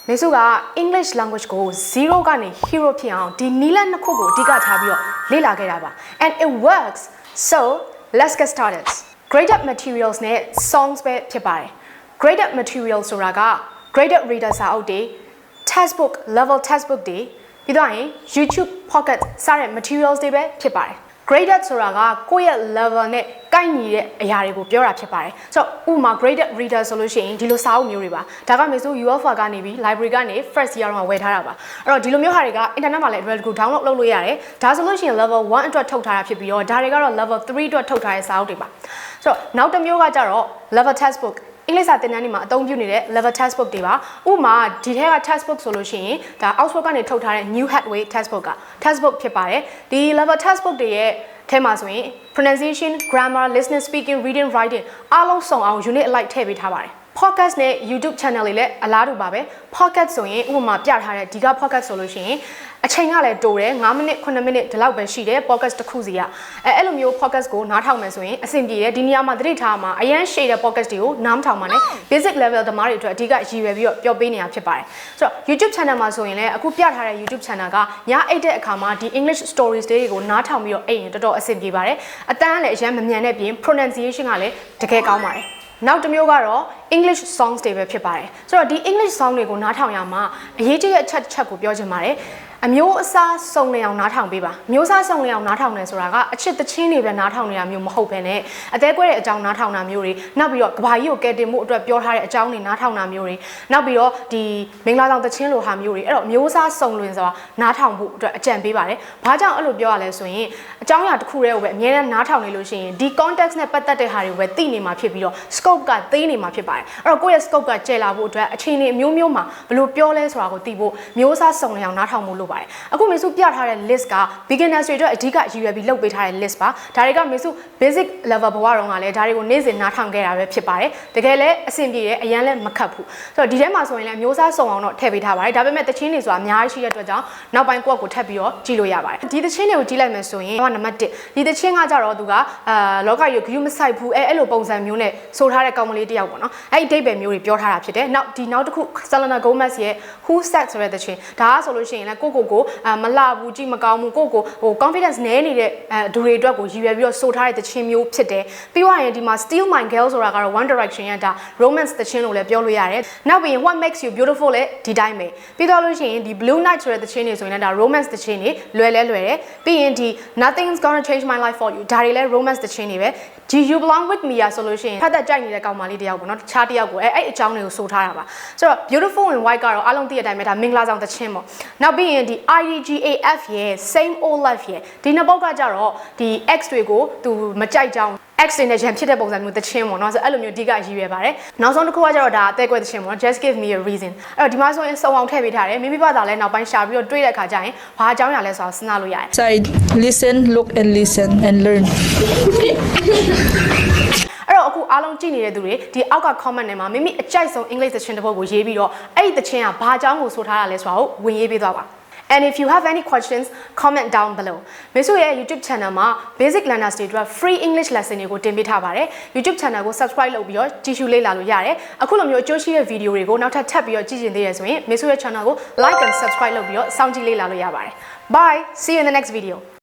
Mesuga English language ko zero gani hero piang di nila nako ko diga thabio lela kera ba and it works. So let's get started. Graded materials ne songs be phit pare. Graded materialsဆိုတာက graded reader စာအုပ်တွေ textbook level textbook တွေပြီးတော့ရင် YouTube pocket စတဲ့ materials တွေပဲဖြစ်ပါတယ် graded ဆိုတာကကိုယ့်ရဲ့ level နဲ့ကိုက်ညီတဲ့အရာတွေကိုပြောတာဖြစ်ပါတယ်ဆိုတော့ဥပမာ graded reader ဆိုလို့ရှိရင်ဒီလိုစာအုပ်မျိုးတွေပါဒါကမေဆို UFA ကနေပြီး library ကနေ first year တော့ဝယ်ထားတာပါအဲ့တော့ဒီလိုမျိုးဟာတွေက internet မှာလည်း available download လုပ်လို့ရတယ်ဒါဆိုလို့ရှိရင် level 1အတွက်ထုတ်ထားတာဖြစ်ပြီးတော့ဒါတွေကတော့ level 3အတွက်ထုတ်ထားတဲ့စာအုပ်တွေပါဆိုတော့နောက်တစ်မျိုးကကြတော့ level textbook အင်္ဂလိပ်စာသင်တန်းတွေမှာအသုံးပြုနေတဲ့ level textbook တွေပါဥပမာဒီထဲက textbook ဆိုလို့ရှိရင်ဒါ Oxford ကနေထုတ်ထားတဲ့ New Hathaway textbook က textbook ဖြစ်ပါတယ်ဒီ level textbook တွေရဲ့ထဲမှာဆိုရင် pronunciation grammar listening speaking reading writing အားလုံးစုံအောင် unit alike ထည့်ပေးထားပါတယ် podcast နဲ့ YouTube channel တွေလည်းအလားတူပါပဲ podcast ဆိုရင်ဥပမာပြထားတဲ့ဒီက podcast ဆိုလို့ရှိရင်အချိန်ကလည်းတိုးတယ်9မိနစ်9မိနစ်ဒီလောက်ပဲရှိတယ် podcast တစ်ခုစီကအဲ့လိုမျိုး podcast ကိုနားထောင်မယ်ဆိုရင်အဆင်ပြေတယ်ဒီနေရာမှာသတိထားမှာအရန်ရှည်တဲ့ podcast တွေကိုနားမထောင်ပါနဲ့ basic level သမားတွေအတွက်အဓိကရည်ရွယ်ပြီးတော့ပြောပေးနေတာဖြစ်ပါတယ်ဆိုတော့ YouTube channel မှာဆိုရင်လည်းအခုပြထားတဲ့ YouTube channel ကညအိတ်တဲ့အခါမှာဒီ English stories တွေကိုနားထောင်ပြီးတော့အိတ်ရင်တော်တော်အဆင်ပြေပါတယ်အတန်းလည်းအရန်မမြန်တဲ့ပြင် pronunciation ကလည်းတကယ်ကောင်းပါတယ်နောက်တစ်မျိုးကတော့ English songs တွေပဲဖြစ်ပါတယ်ဆိုတော့ဒီ English song တွေကိုနားထောင်ရမှာအရေးကြီးတဲ့အချက်တစ်ချက်ကိုပြောချင်ပါတယ်အမျိုးအစားစုံလင်အောင်နားထောင်ပေးပါမျိုးစားစုံလင်အောင်နားထောင်နေဆိုတာကအချစ်တချင်းတွေပဲနားထောင်နေတာမျိုးမဟုတ်ဘဲနဲ့အသေးကွဲတဲ့အကြောင်းနားထောင်တာမျိုးတွေနောက်ပြီးတော့ကဘာကြီးကိုကဲတင်မှုအတွက်ပြောထားတဲ့အကြောင်းတွေနားထောင်တာမျိုးတွေနောက်ပြီးတော့ဒီမင်္ဂလာဆောင်တချင်းလိုဟာမျိုးတွေအဲ့တော့မျိုးစားစုံလင်ဆိုတာနားထောင်ဖို့အတွက်အကြံပေးပါတယ်ဘာကြောင့်အဲ့လိုပြောရလဲဆိုရင်အကြောင်းအရာတစ်ခုတည်းကိုပဲအများနဲ့နားထောင်နေလို့ရှိရင်ဒီ context နဲ့ပတ်သက်တဲ့ဟာတွေကိုပဲသိနေမှာဖြစ်ပြီးတော့ scope ကသိနေမှာဖြစ်ပါတယ်အဲ့တော့ကိုယ့်ရဲ့ scope ကကျယ်လာဖို့အတွက်အခြေအနေအမျိုးမျိုးမှာဘယ်လိုပြောလဲဆိုတာကိုသိဖို့မျိုးစားစုံလင်အောင်နားထောင်ဖို့လိုပါတယ်အခုမေစုပြထားတဲ့ list က beginners တွေအတွက်အဓိကရည်ရွယ်ပြီးလုပ်ပေးထားတဲ့ list ပါဒါတွေကမေစု basic level ဘဝတုန်းကလည်းဒါတွေကိုနေ့စဉ်နားထောင်ခဲ့တာပဲဖြစ်ပါတယ်တကယ်လည်းအဆင်ပြေတယ်အရန်လည်းမခက်ဘူးဆိုတော့ဒီထဲမှာဆိုရင်လည်းမျိုးစားစုံအောင်တော့ထည့်ပေးထားပါတယ်ဒါပေမဲ့တချင်းတွေဆိုတာအများကြီးရှိတဲ့အတွက်ကြောင့်နောက်ပိုင်းကိုယ့်ကိုထပ်ပြီးတော့ကြည့်လို့ရပါတယ်ဒီတချင်းတွေကိုကြည့်လိုက်မယ်ဆိုရင်နံပါတ်1ဒီတချင်းကကြတော့သူကလောကကြီးကိုဂရုမစိုက်ဘူးအဲ့လိုပုံစံမျိုးနဲ့ဆိုထားတဲ့ကောင်မလေးတယောက်ပေါ့နော်အဲ့ဒီအဓိပ္ပာယ်မျိုးတွေပြောထားတာဖြစ်တယ်နောက်တစ်ခု Selena Gomez ရဲ့ Who Said ဆိုတဲ့တချင်းဒါကဆိုလို့ရှိရင်လည်းကိုမလှဘူးကြည့်မကောင်းဘူးကိုဟို confidence နည်းနေတဲ့ဒူတွေအတွက်ကိုရည်ရွယ်ပြီးတော့ဆိုထားတဲ့တခြင်းမျိုးဖြစ်တယ်ပြီးတော့ရင်ဒီမှာ Steal My Girl ဆိုတာကတော့ One Direction ရဲ့ဒါ romance တခြင်းလို့လည်းပြောလို့ရတယ်နောက်ပြီးရင် What Makes You Beautiful လည်းဒီတိုင်းပဲပြီးတော့လို့ရှိရင်ဒီ Blue Night ဆိုတဲ့တခြင်းတွေဆိုရင်လည်းဒါ romance တခြင်းတွေလွယ်တယ်ပြီးရင်ဒီ Nothing's Gonna Change My Life For You ဒါတွေလည်း romance တခြင်းတွေပဲဒီ You Belong With Me ရဆိုလို့ရှိရင်ဖတ်သက်ကြိုက်နေတဲ့ကောင်မလေးတယောက်ပေါ့နော်တခြားတယောက်ကိုအဲ့အကြောင်းတွေကိုဆိုထားတာပါဆိုတော့ Beautiful in White ကတော့အားလုံးသိတဲ့အတိုင်းပဲဒါမင်္ဂလာဆောင်တခြင်းပေါ့နောက်ပြီးရင်ဒီ IDGAF ရဲ့ same old life ရဲ့ဒီနှစ်ပုဒ်ကကြတော့ဒီ X တွေကိုသူမကြိုက်ကြောင်း X တွေနဲ့ရန်ဖြစ်တဲ့ပုံစံမျိုးတခြင်းပေါ့နော်ဆိုအဲ့လိုမျိုးအဓိကရည်ရွယ်ပါတယ်နောက်ဆုံးတစ်ခုကကြတော့ဒါအသေးကွဲတခြင်းပေါ့နော် just give me a reason အဲ့တော့ဒီမှာဆိုရင်စုံအောင်ထည့်ပေးထားတယ်မိမိဘာသာလဲနောက်ပိုင်းရှာပြီးတော့တွေးတဲ့အခါကျရင်ဘာအကြောင်းအရာလဲဆိုတာစဉ်းစားလို့ရတယ် Side listen look and listen and learn အဲ့တော့အခုအားလုံးကြည့်နေတဲ့သူတွေဒီအောက်က comment ထဲမှာမိမိအကြိုက်ဆုံး English သချင်းတစ်ပုဒ်ကိုရေးပြီးတော့အဲ့ဒီသချင်းကဘာအကြောင်းကိုဆိုထားတာလဲဆိုတာကိုဝင်ရေးပေးသွားပါAnd if you have any questions, comment down below. မေဆိုရဲ့ YouTube channel မှာ basic learners တွေအတွက် free English lesson တွေကိုတင်ပေးထားပါတယ် YouTube channel ကို subscribe လုပ်ပြီးတော့ကြည့်ရှုလေ့လာလို့ရတယ်အခုလိုမျိုးအကျိုးရှိတဲ့ video တွေကိုနောက်ထပ်ထပ်ပြီးတော့ကြည့်ချင်သေးတယ်ဆိုရင်မေဆိုရဲ့ channel ကို like and subscribe လုပ်ပြီးတော့စောင့်ကြည့်လေ့လာလို့ရပါတယ် Bye, see you in the next video.